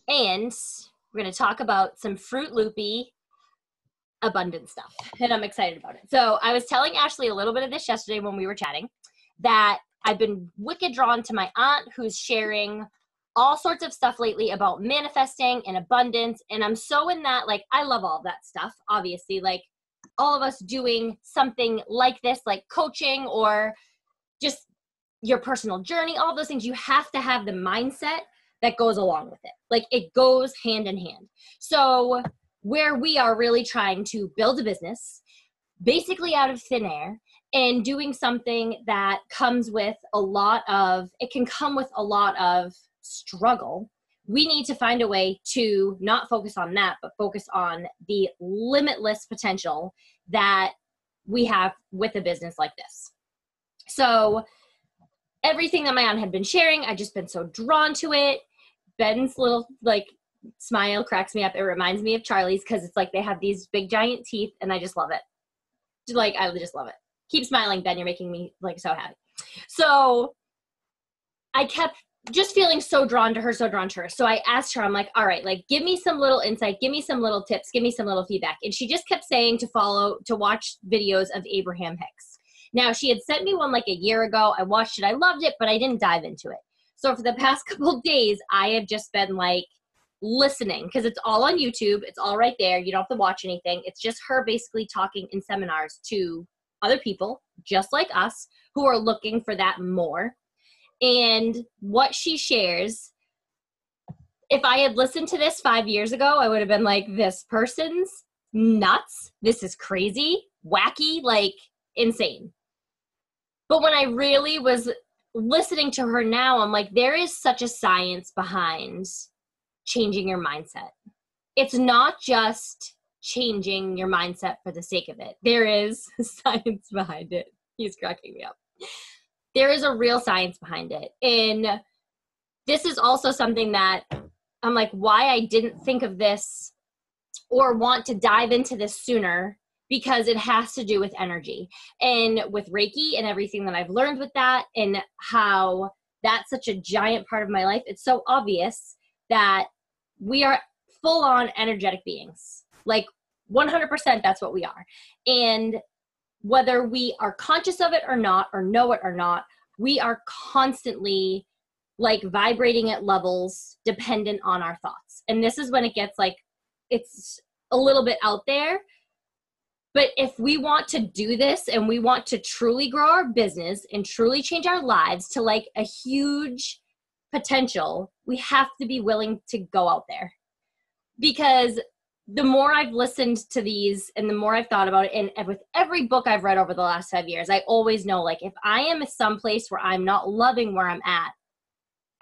And we're going to talk about some Fruit Loopy abundant stuff. And I'm excited about it. So I was telling Ashley a little bit of this yesterday when we were chatting, that I've been wicked drawn to my aunt who's sharing all sorts of stuff lately about manifesting and abundance. And I'm so in that, like, I love all that stuff, obviously, like all of us doing something like this, like coaching or just your personal journey, all those things. You have to have the mindset that goes along with it. Like, it goes hand in hand. So where we are really trying to build a business basically out of thin air and doing something that comes with it can come with a lot of struggle. We need to find a way to not focus on that, but focus on the limitless potential that we have with a business like this. So everything that my aunt had been sharing, I just been so drawn to it. Ben's little like smile cracks me up. It reminds me of Charlie's because it's like they have these big giant teeth and I just love it. Like, I just love it. Keep smiling, Ben. You're making me like so happy. So I kept just feeling so drawn to her. So I asked her, I'm like, all right, like, give me some little insight, give me some little tips, give me some little feedback. And she just kept saying to watch videos of Abraham Hicks. Now, she had sent me one like a year ago. I watched it. I loved it, but I didn't dive into it. So for the past couple of days, I have just been like listening because it's all on YouTube. It's all right there. You don't have to watch anything. It's just her basically talking in seminars to other people just like us who are looking for that more. And what she shares, if I had listened to this 5 years ago, I would have been like, this person's nuts. This is crazy, wacky, like insane. But when I really was listening to her now, I'm like, there is such a science behind changing your mindset. It's not just changing your mindset for the sake of it. There is science behind it. He's cracking me up. There is a real science behind it. And this is also something that I'm like, why I didn't think of this or want to dive into this sooner, because it has to do with energy and with Reiki and everything that I've learned with that and how that's such a giant part of my life. It's so obvious that we are full on energetic beings, like 100%. That's what we are. And whether we are conscious of it or not, or know it or not, we are constantly like vibrating at levels dependent on our thoughts. And this is when it gets like, it's a little bit out there. But if we want to do this and we want to truly grow our business and truly change our lives to like a huge potential, we have to be willing to go out there. Because the more I've listened to these and the more I've thought about it, and with every book I've read over the last 5 years, I always know, like, if I am someplace where I'm not loving where I'm at,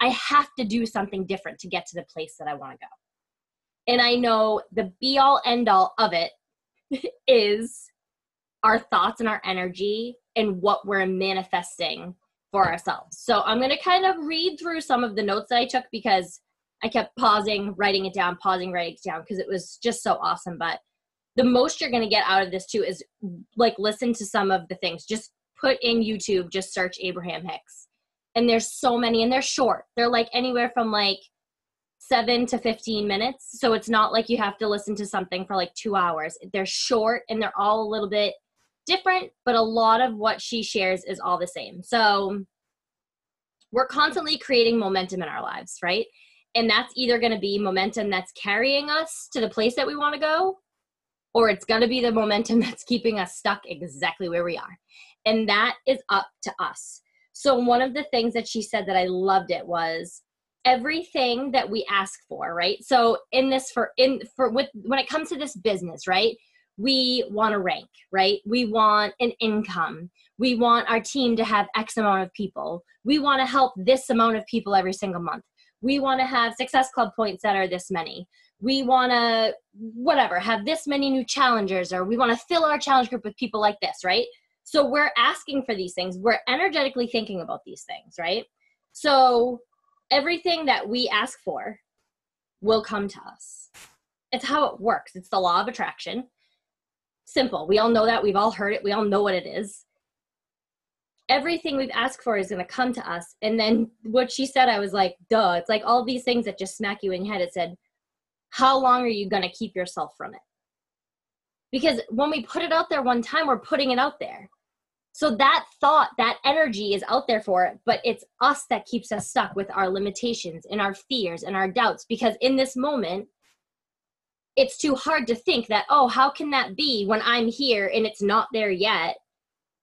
I have to do something different to get to the place that I want to go. And I know the be all end all of it is our thoughts and our energy and what we're manifesting for ourselves. So I'm going to kind of read through some of the notes that I took because I kept pausing, writing it down, because it was just so awesome. But the most you're going to get out of this too is like listen to some of the things. Just put in YouTube, just search Abraham Hicks. And there's so many, and they're short. They're like anywhere from like 7 to 15 minutes. So it's not like you have to listen to something for like 2 hours. They're short and they're all a little bit different, but a lot of what she shares is all the same. So we're constantly creating momentum in our lives, right? And that's either going to be momentum that's carrying us to the place that we want to go, or it's going to be the momentum that's keeping us stuck exactly where we are. And that is up to us. So one of the things that she said that I loved it was everything that we ask for, right? So when it comes to this business, right? We want to rank, right? We want an income. We want our team to have X amount of people. We want to help this amount of people every single month. We want to have Success Club points that are this many. We want to, have this many new challengers, or we want to fill our challenge group with people like this, right? So we're asking for these things. We're energetically thinking about these things, right? So everything that we ask for will come to us. It's how it works. It's the law of attraction. Simple. We all know that. We've all heard it. We all know what it is. everything we've asked for is going to come to us. And then what she said, I was like, duh. It's like all these things that just smack you in your head. It said, how long are you going to keep yourself from it? Because when we put it out there one time, we're putting it out there. So that thought, that energy is out there for it, but it's us that keeps us stuck with our limitations and our fears and our doubts. Because in this moment, it's too hard to think that, oh, how can that be when I'm here and it's not there yet?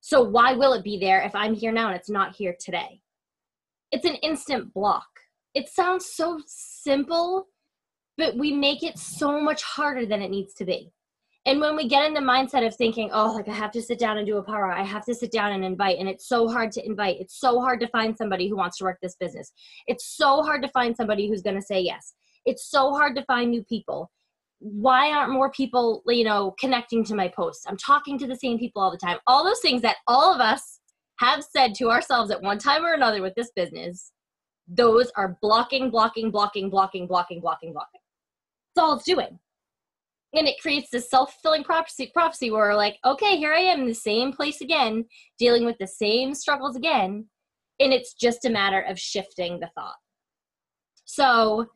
So why will it be there if I'm here now and it's not here today? It's an instant block. It sounds so simple, but we make it so much harder than it needs to be. And when we get in the mindset of thinking, oh, like I have to sit down and do a power hour, I have to sit down and invite, and it's so hard to invite. It's so hard to find somebody who wants to work this business. It's so hard to find somebody who's going to say yes. It's so hard to find new people. Why aren't more people, connecting to my posts? I'm talking to the same people all the time. All those things that all of us have said to ourselves at one time or another with this business, those are blocking. That's all it's doing. And it creates this self-fulfilling prophecy where we're like, okay, here I am in the same place again, dealing with the same struggles again. And it's just a matter of shifting the thought. So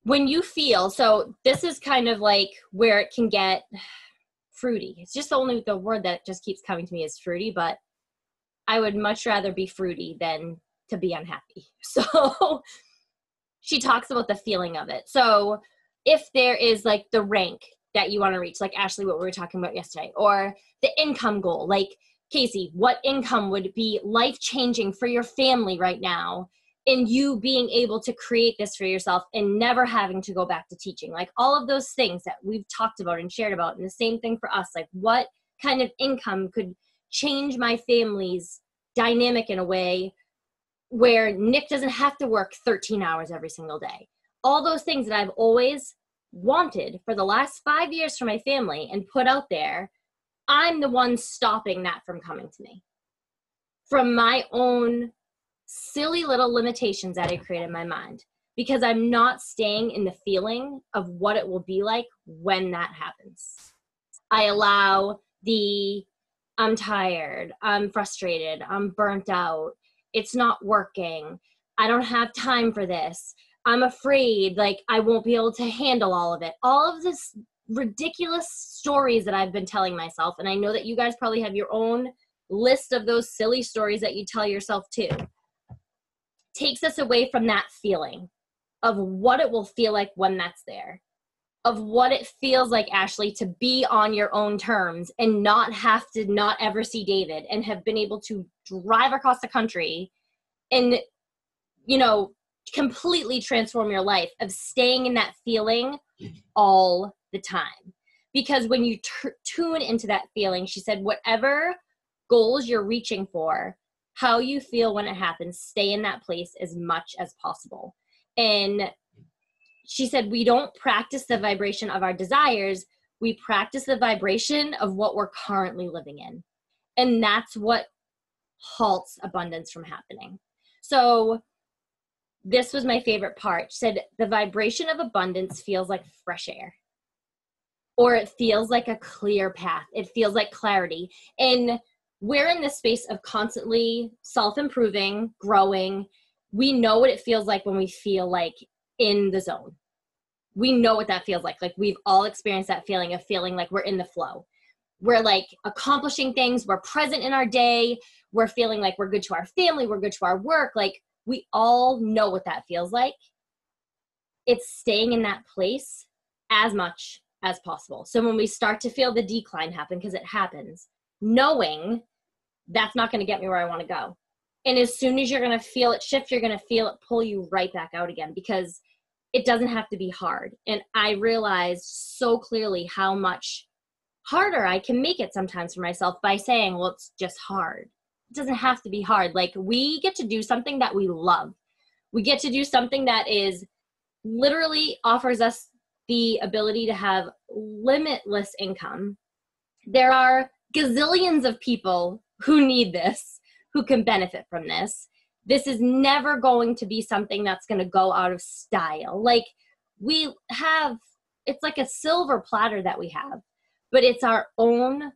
when you feel, so this is kind of like where it can get fruity. It's just only the word that just keeps coming to me is fruity, but I would much rather be fruity than to be unhappy. So she talks about the feeling of it. So if there is like the rank that you want to reach, like Ashley, what we were talking about yesterday, or the income goal, like Casey, what income would be life-changing for your family right now, and you being able to create this for yourself and never having to go back to teaching, like all of those things that we've talked about and shared about. And the same thing for us, like what kind of income could change my family's dynamic in a way where Nick doesn't have to work 13 hours every single day. All those things that I've always wanted for the last 5 years for my family and put out there, I'm the one stopping that from coming to me. From my own silly little limitations that I create in my mind, because I'm not staying in the feeling of what it will be like when that happens. I allow I'm tired, I'm frustrated, I'm burnt out, it's not working, I don't have time for this, I'm afraid, like I won't be able to handle all of it. All of this ridiculous stories that I've been telling myself, and I know that you guys probably have your own list of those silly stories that you tell yourself too, takes us away from that feeling of what it will feel like when that's there, of what it feels like, Ashley, to be on your own terms and not have to not ever see David and have been able to drive across the country and, completely transform your life, of staying in that feeling all the time. Because when you tune into that feeling, she said, whatever goals you're reaching for, how you feel when it happens, stay in that place as much as possible. And she said, we don't practice the vibration of our desires. We practice the vibration of what we're currently living in. And that's what halts abundance from happening. So this was my favorite part. She said, the vibration of abundance feels like fresh air, or it feels like a clear path. It feels like clarity. And we're in this space of constantly self-improving, growing. We know what it feels like when we feel like in the zone. We know what that feels like. Like we've all experienced that feeling of feeling like we're in the flow. We're like accomplishing things. We're present in our day. We're feeling like we're good to our family. We're good to our work. Like we all know what that feels like. It's staying in that place as much as possible. So when we start to feel the decline happen, because it happens, knowing that's not going to get me where I want to go. And as soon as you're going to feel it shift, you're going to feel it pull you right back out again, because it doesn't have to be hard. And I realized so clearly how much harder I can make it sometimes for myself by saying, well, it's just hard. It doesn't have to be hard. Like we get to do something that we love. We get to do something that is literally offers us the ability to have limitless income. There are gazillions of people who need this, who can benefit from this. This is never going to be something that's going to go out of style. Like we have, it's like a silver platter that we have, but it's our own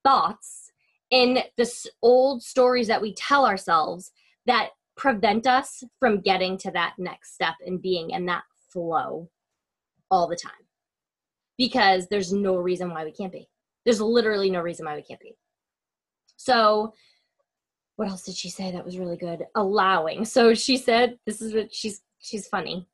thoughts in this old stories that we tell ourselves that prevent us from getting to that next step and being in that flow all the time. Because there's no reason why we can't be. There's literally no reason why we can't be. So what else did she say that was really good? Allowing. So she said, this is what she's funny.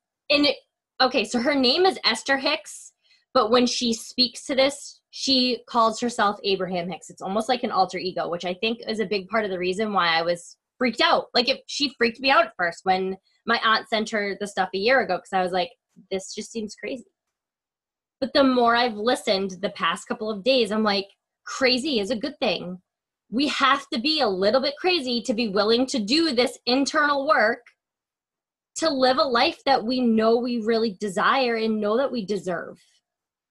Okay, so her name is Esther Hicks, but when she speaks to this, she calls herself Abraham Hicks. It's almost like an alter ego, which I think is a big part of the reason why I was freaked out. Like, she freaked me out at first when my aunt sent her the stuff a year ago, because I was like, this just seems crazy. But the more I've listened the past couple of days, I'm like, crazy is a good thing. We have to be a little bit crazy to be willing to do this internal work to live a life that we know we really desire and know that we deserve.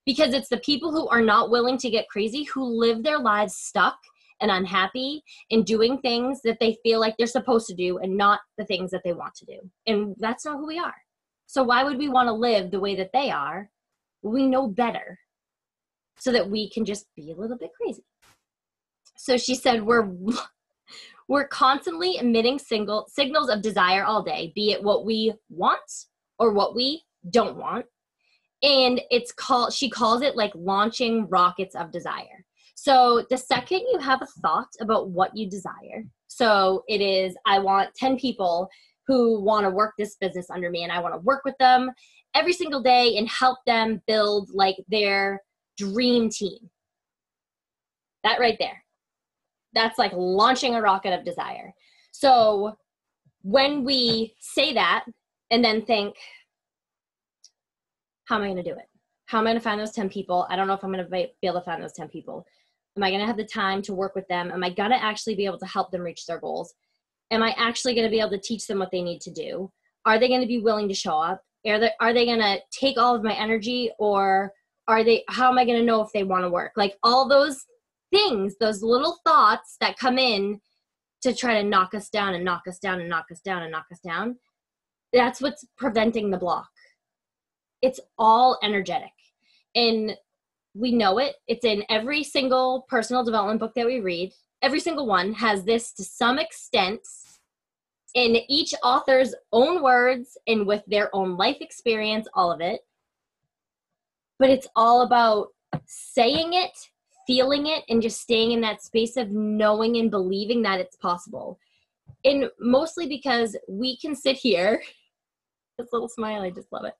Because it's the people who are not willing to get crazy who live their lives stuck and unhappy and doing things that they feel like they're supposed to do and not the things that they want to do. And that's not who we are. So why would we want to live the way that they are? We know better, so that we can just be a little bit crazy. So she said, we're constantly emitting signals of desire all day, be it what we want or what we don't want. And she calls it like launching rockets of desire. So the second you have a thought about what you desire, so it is, I want 10 people who want to work this business under me, and I want to work with them every single day and help them build like their dream team. That right there. That's like launching a rocket of desire. So when we say that and then think, how am I going to do it? How am I going to find those 10 people? I don't know if I'm going to be able to find those 10 people. Am I going to have the time to work with them? Am I going to actually be able to help them reach their goals? Am I actually going to be able to teach them what they need to do? Are they going to be willing to show up? Are they going to take all of my energy, or how am I going to know if they want to work? Like all those things, those little thoughts that come in to try to knock us down and knock us down and knock us down and knock us down. That's what's preventing the block. It's all energetic. And we know it. It's in every single personal development book that we read. Every single one has this to some extent in each author's own words and with their own life experience, all of it. But it's all about saying it, feeling it, and just staying in that space of knowing and believing that it's possible. And mostly because we can sit here, this little smile, I just love it.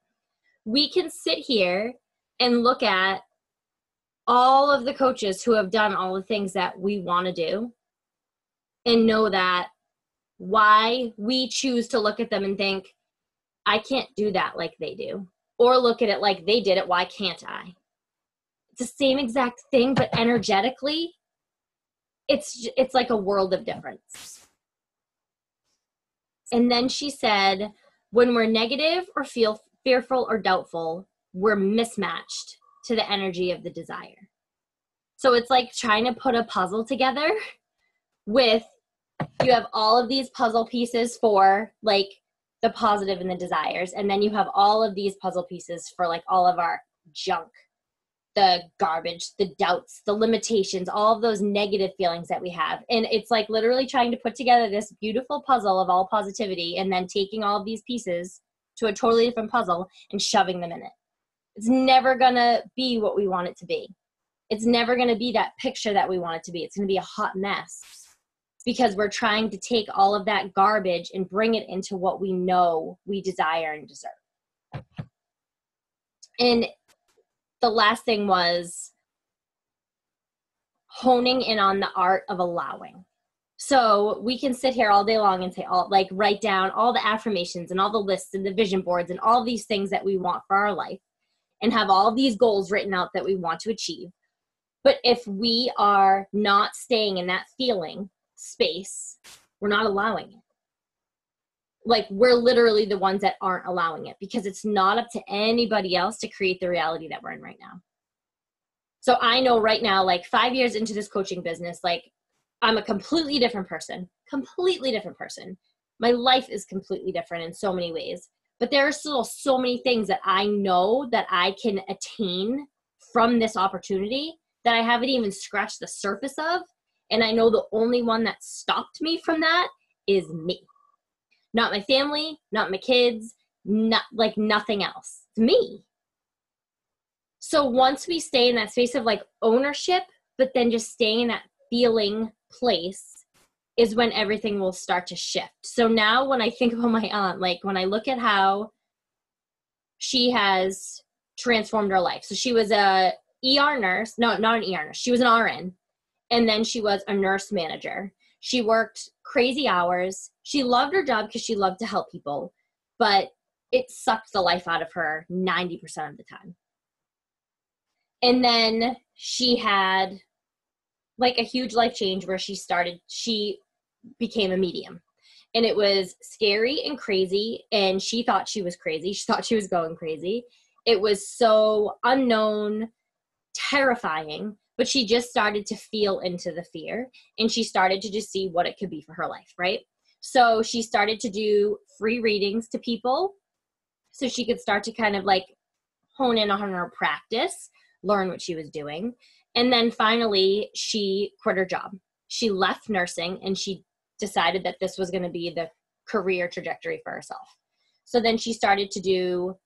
We can sit here and look at all of the coaches who have done all the things that we want to do and know that why we choose to look at them and think, I can't do that like they do. Or look at it like they did it, why can't I? It's the same exact thing, but energetically, it's like a world of difference. And then she said, when we're negative or feel fearful or doubtful, we're mismatched to the energy of the desire. So it's like trying to put a puzzle together with, you have all of these puzzle pieces for like the positive and the desires. And then you have all of these puzzle pieces for like all of our junk, the garbage, the doubts, the limitations, all of those negative feelings that we have. And it's like literally trying to put together this beautiful puzzle of all positivity and then taking all of these pieces to a totally different puzzle and shoving them in it. It's never going to be what we want it to be. It's never going to be that picture that we want it to be. It's going to be a hot mess because we're trying to take all of that garbage and bring it into what we know we desire and deserve. And the last thing was honing in on the art of allowing. So we can sit here all day long and say, write down all the affirmations and all the lists and the vision boards and all these things that we want for our life and have all these goals written out that we want to achieve. But if we are not staying in that feeling space, we're not allowing it. Like we're literally the ones that aren't allowing it because it's not up to anybody else to create the reality that we're in right now. So I know right now, like 5 years into this coaching business, like I'm a completely different person. My life is completely different in so many ways. But there are still so many things that I know that I can attain from this opportunity that I haven't even scratched the surface of. And I know the only one that stopped me from that is me. Not my family, not my kids, not like nothing else. It's me. So once we stay in that space of like ownership, but then just staying in that feeling place is when everything will start to shift. So now when I think about my aunt, like when I look at how she has transformed her life. So she was a ER nurse. No, not an ER nurse. She was an RN. And then she was a nurse manager. She worked crazy hours. She loved her job because she loved to help people, but it sucked the life out of her 90% of the time. And then she had like a huge life change where she became a medium. And it was scary and crazy. And she thought she was crazy. She thought she was going crazy. It was so unknown, terrifying, but she just started to feel into the fear. And she started to just see what it could be for her life, right? So she started to do free readings to people so she could start to kind of like hone in on her practice, learn what she was doing. And then finally, she quit her job. She left nursing and she decided that this was going to be the career trajectory for herself. So then she started to do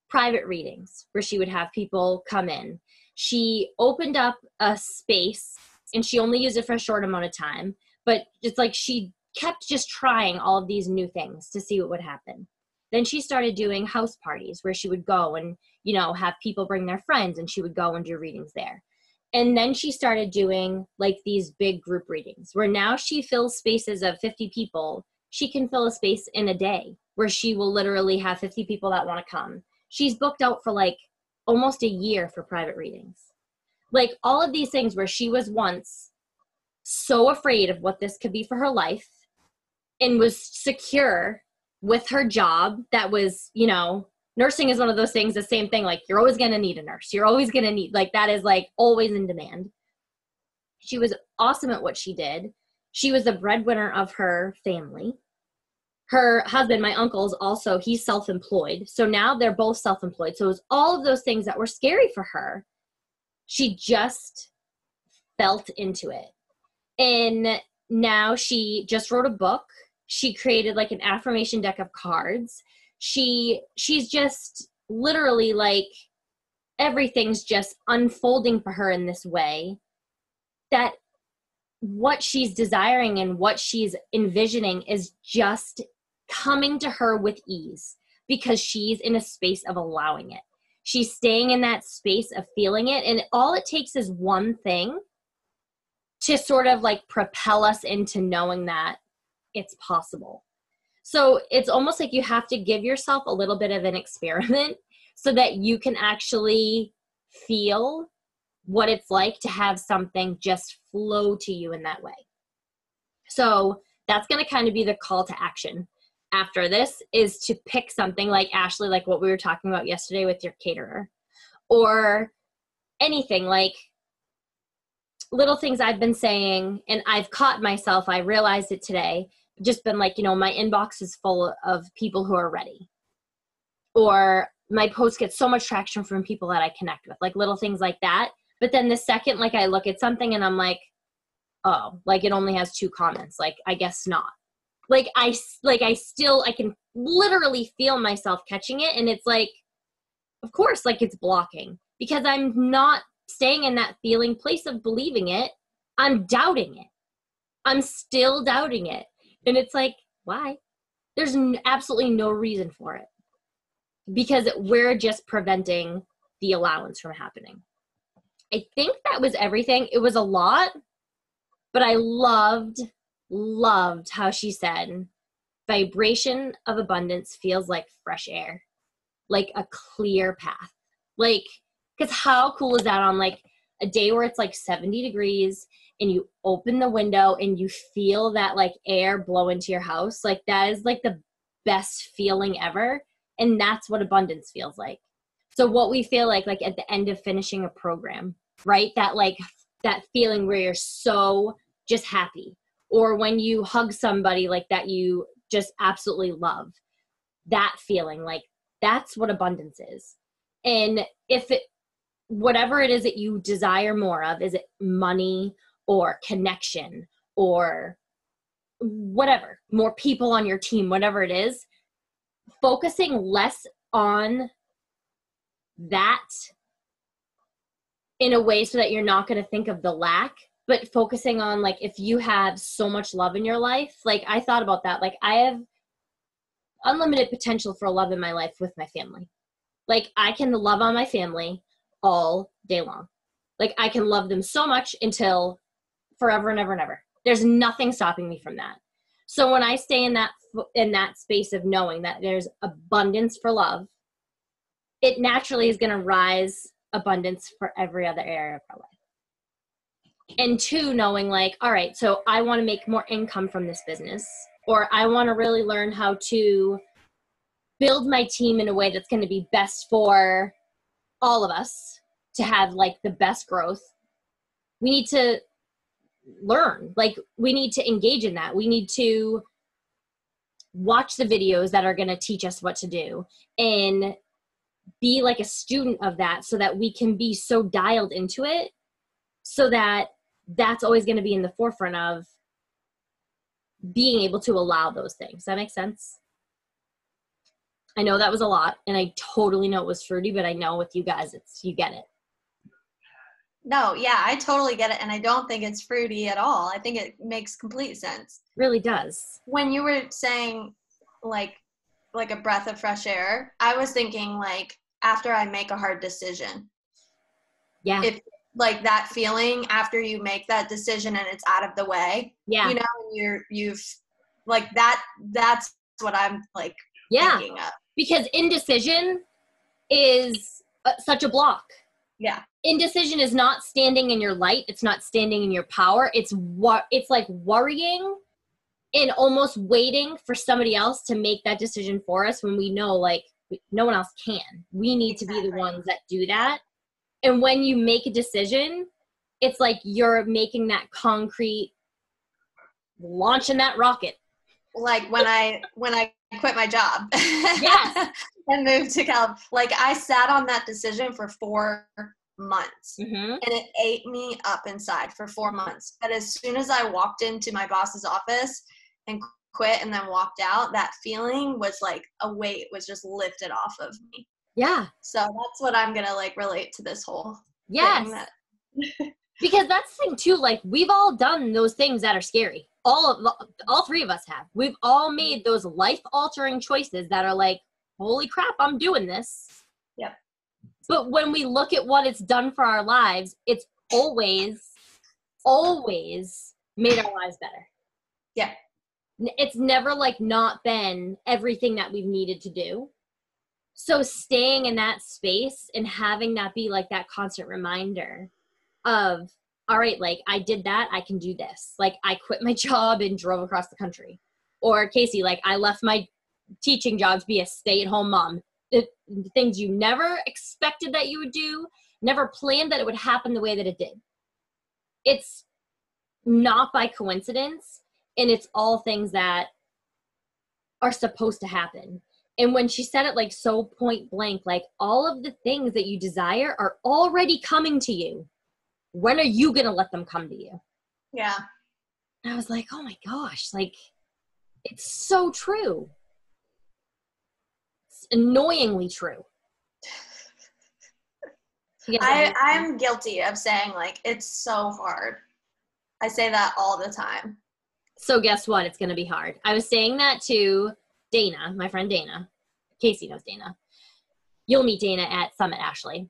private readings where she would have people come in. She opened up a space and she only used it for a short amount of time, but it's like she kept just trying all of these new things to see what would happen. Then she started doing house parties where she would go and, you know, have people bring their friends and she would go and do readings there. And then she started doing like these big group readings where now she fills spaces of 50 people. She can fill a space in a day where she will literally have 50 people that want to come. She's booked out for like almost a year for private readings. Like all of these things where she was once so afraid of what this could be for her life and was secure with her job that was, you know, nursing is one of those things, the same thing, like you're always going to need a nurse. You're always going to need, like that is like always in demand. She was awesome at what she did. She was the breadwinner of her family. Her husband, my uncle's also, he's self-employed. So now they're both self-employed. So it was all of those things that were scary for her. She just felt into it. And now she just wrote a book. She created like an affirmation deck of cards. She's just literally like everything's just unfolding for her in this way that what she's desiring and what she's envisioning is just coming to her with ease because she's in a space of allowing it. She's staying in that space of feeling it. And all it takes is one thing to sort of like propel us into knowing that it's possible. So it's almost like you have to give yourself a little bit of an experiment so that you can actually feel what it's like to have something just flow to you in that way. So that's going to kind of be the call to action after this, is to pick something like Ashley, like what we were talking about yesterday with your caterer, or anything like little things I've been saying, and I've caught myself, I realized it today, just been like, you know, my inbox is full of people who are ready, or my posts get so much traction from people that I connect with, like little things like that. But then the second, like I look at something and I'm like, oh, like it only has 2 comments. Like, I guess not. I can literally feel myself catching it. And it's like, of course, like it's blocking because I'm not staying in that feeling place of believing it. I'm doubting it. I'm still doubting it. And it's like, why? There's absolutely no reason for it because we're just preventing the allowance from happening. I think that was everything. It was a lot, but I loved how she said, vibration of abundance feels like fresh air, like a clear path. Like, because how cool is that on like a day where it's like 70 degrees and you open the window and you feel that like air blow into your house? Like that is like the best feeling ever. And that's what abundance feels like. So what we feel like at the end of finishing a program, right? That feeling where you're so just happy, or when you hug somebody like that you just absolutely love, that feeling, like that's what abundance is. And if it, whatever it is that you desire more of, is it money or connection or whatever, more people on your team, whatever it is, focusing less on that in a way so that you're not going to think of the lack, but focusing on like, if you have so much love in your life, like I thought about that. Like I have unlimited potential for love in my life with my family. Like I can love on my family all day long. Like I can love them so much until forever and ever and ever. There's nothing stopping me from that. So when I stay in that space of knowing that there's abundance for love, it naturally is going to rise abundance for every other area of our life. And two, knowing like, all right, so I want to make more income from this business, or I want to really learn how to build my team in a way that's going to be best for all of us to have like the best growth. We need to learn, like we need to engage in that. We need to watch the videos that are going to teach us what to do and be like a student of that so that we can be so dialed into it so that that's always going to be in the forefront of being able to allow those things. Does that make sense? I know that was a lot and I totally know it was fruity, but I know with you guys, you get it. No, yeah, I totally get it. And I don't think it's fruity at all. I think it makes complete sense. Really does. When you were saying like a breath of fresh air, I was thinking like after I make a hard decision. Yeah. If like that feeling after you make that decision and it's out of the way. Yeah. You know, you've like that's what I'm like thinking of. Because indecision is such a block. Yeah. Indecision is not standing in your light. It's not standing in your power. It's like worrying and almost waiting for somebody else to make that decision for us when we know like no one else can. We need to be the ones that do that. And when you make a decision, it's like you're making that concrete, launching that rocket. Like when I quit my job. Yes. And moved to California. Like I sat on that decision for 4 months. Mm-hmm. And it ate me up inside for 4 months. But as soon as I walked into my boss's office and quit and then walked out, that feeling was like a weight was just lifted off of me. Yeah. So that's what I'm going to like relate to this whole thing. Because that's the thing too, like we've all done those things that are scary. All three of us have. We've all made those life-altering choices that are like, holy crap, I'm doing this. Yep. But when we look at what it's done for our lives, it's always made our lives better. Yeah. It's never like not been everything that we've needed to do. So staying in that space and having that be like that constant reminder of, all right, like I did that, I can do this. Like I quit my job and drove across the country. Or Casey, like I left my teaching job to be a stay-at-home mom. Things you never expected that you would do, never planned that it would happen the way that it did. It's not by coincidence, and it's all things that are supposed to happen. And when she said it like so point blank, like all of the things that you desire are already coming to you. When are you going to let them come to you? Yeah. And I was like, oh my gosh, like it's so true. It's annoyingly true. I'm guilty of saying like, it's so hard. I say that all the time. So guess what? It's going to be hard. I was saying that to Dana, my friend Dana. Casey knows Dana. You'll meet Dana at Summit, Ashley.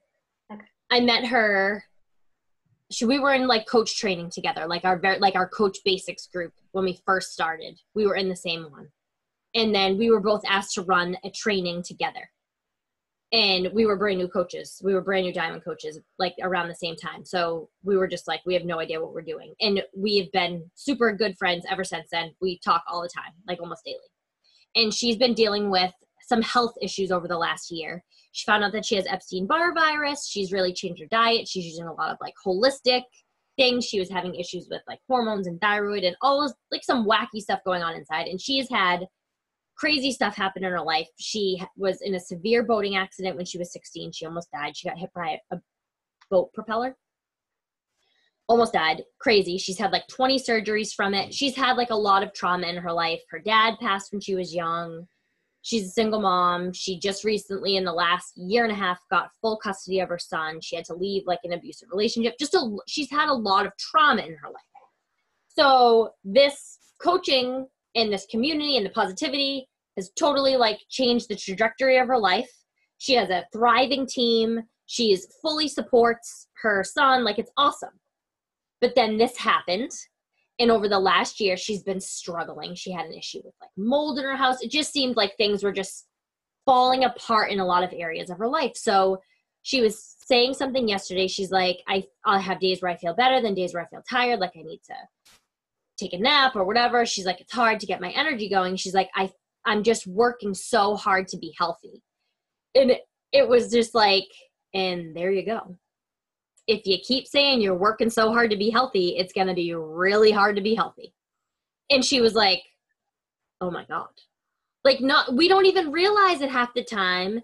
Okay. I met her. We were in like coach training together, like our coach basics group when we first started. We were in the same one. And then we were both asked to run a training together. And we were brand new coaches. We were brand new diamond coaches, like around the same time. So we were just like, we have no idea what we're doing. And we have been super good friends ever since then. We talk all the time, like almost daily. And she's been dealing with some health issues over the last year. She found out that she has Epstein-Barr virus. She's really changed her diet. She's using a lot of like holistic things. She was having issues with like hormones and thyroid and all this, like some wacky stuff going on inside. And she's had crazy stuff happen in her life. She was in a severe boating accident when she was 16. She almost died. She got hit by a boat propeller. almost died. Crazy. She's had like 20 surgeries from it. She's had like a lot of trauma in her life. Her dad passed when she was young. She's a single mom. She just recently, in the last year and a half, got full custody of her son. She had to leave like an abusive relationship. She's had a lot of trauma in her life. So this coaching and this community and the positivity has totally like changed the trajectory of her life. She has a thriving team. She fully supports her son. Like, it's awesome. But then this happened. And over the last year, she's been struggling. She had an issue with like mold in her house. It just seemed like things were just falling apart in a lot of areas of her life. So she was saying something yesterday. She's like, I'll have days where I feel better, then days where I feel tired, like I need to take a nap or whatever. She's like, it's hard to get my energy going. She's like, I'm just working so hard to be healthy. And it was just like, and there you go. If you keep saying you're working so hard to be healthy, it's going to be really hard to be healthy. And she was like, oh my God. Like, we don't even realize it half the time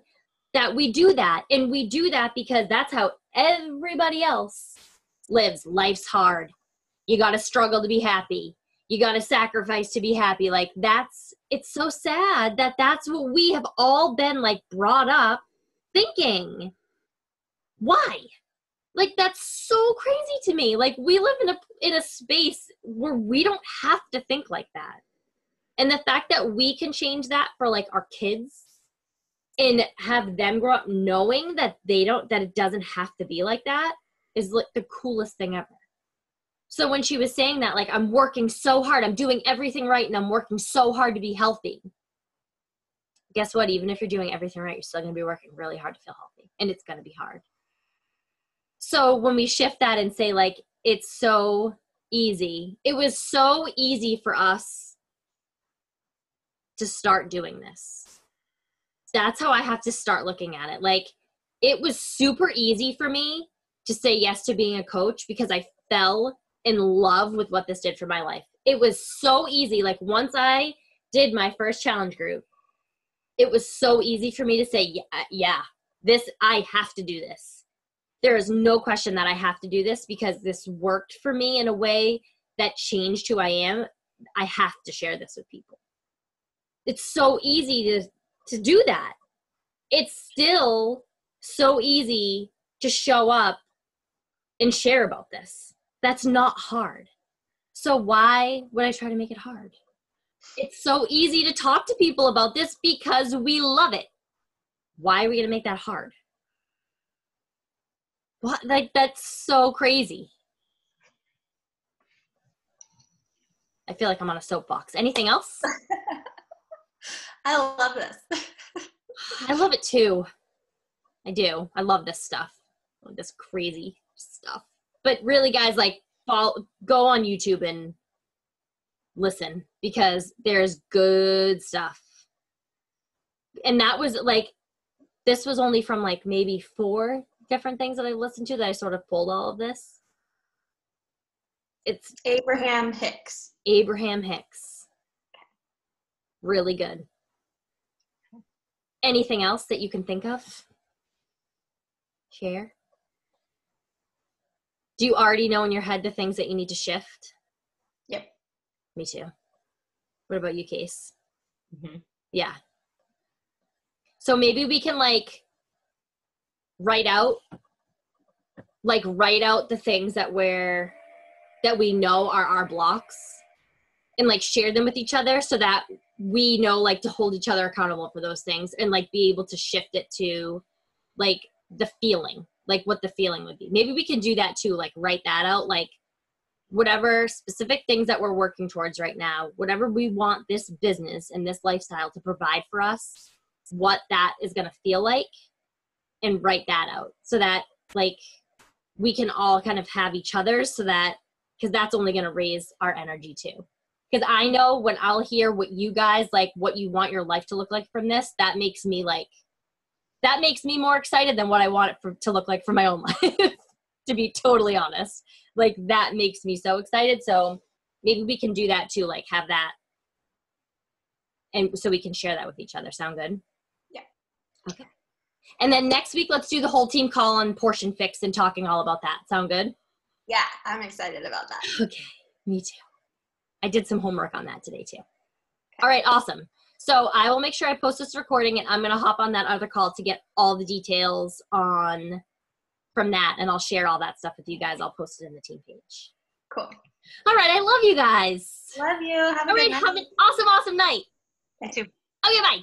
that we do that. And we do that because that's how everybody else lives. Life's hard. You got to struggle to be happy. You got to sacrifice to be happy. Like, it's so sad that that's what we have all been like brought up thinking. Why? Like, that's so crazy to me. Like, we live in a space where we don't have to think like that. And the fact that we can change that for like our kids and have them grow up knowing that that it doesn't have to be like that is like the coolest thing ever. So when she was saying that, like, I'm working so hard, I'm doing everything right, and I'm working so hard to be healthy. Guess what? Even if you're doing everything right, you're still going to be working really hard to feel healthy, and it's going to be hard. So when we shift that and say, like, it's so easy, it was so easy for us to start doing this. That's how I have to start looking at it. Like, it was super easy for me to say yes to being a coach because I fell in love with what this did for my life. It was so easy. Like, once I did my first challenge group, it was so easy for me to say, yeah, I have to do this. There is no question that I have to do this because this worked for me in a way that changed who I am. I have to share this with people. It's so easy to do that. It's still so easy to show up and share about this. That's not hard. So why would I try to make it hard? It's so easy to talk to people about this because we love it. Why are we going to make that hard? What? Like, that's so crazy. I feel like I'm on a soapbox. Anything else? I love this. I love it too. I do. I love this stuff. I love this crazy stuff. But really, guys, like, go on YouTube and listen because there's good stuff. And that was like, this was only from like maybe 4 different things that I listened to that I sort of pulled all of this. It's Abraham Hicks. Really good. Anything else that you can think of? Share. Do you already know in your head the things that you need to shift? Yep. Me too. What about you, Case? Mm-hmm. Yeah. So maybe we can like write out the things that we know are our blocks and like share them with each other so that we know like to hold each other accountable for those things and like be able to shift it to like the feeling, like what the feeling would be. Maybe we can do that too, like write that out, like whatever specific things that we're working towards right now, whatever we want this business and this lifestyle to provide for us, what that is going to feel like, and write that out so that like we can all kind of have each other's, so that, because that's only going to raise our energy too. Because I know when I'll hear what you guys like, what you want your life to look like from this, that makes me more excited than what I want it to look like for my own life, to be totally honest. Like, that makes me so excited. So maybe we can do that too, like have that. And so we can share that with each other. Sound good? Yeah. Okay. And then next week, let's do the whole team call on Portion Fix and talking all about that. Sound good? Yeah, I'm excited about that. Okay, me too. I did some homework on that today too. All right, awesome. So I will make sure I post this recording, and I'm going to hop on that other call to get all the details on from that, and I'll share all that stuff with you guys. I'll post it in the team page. Cool. All right, I love you guys. Love you. Have a All good right, night. have an awesome, awesome night. You too. Okay, bye.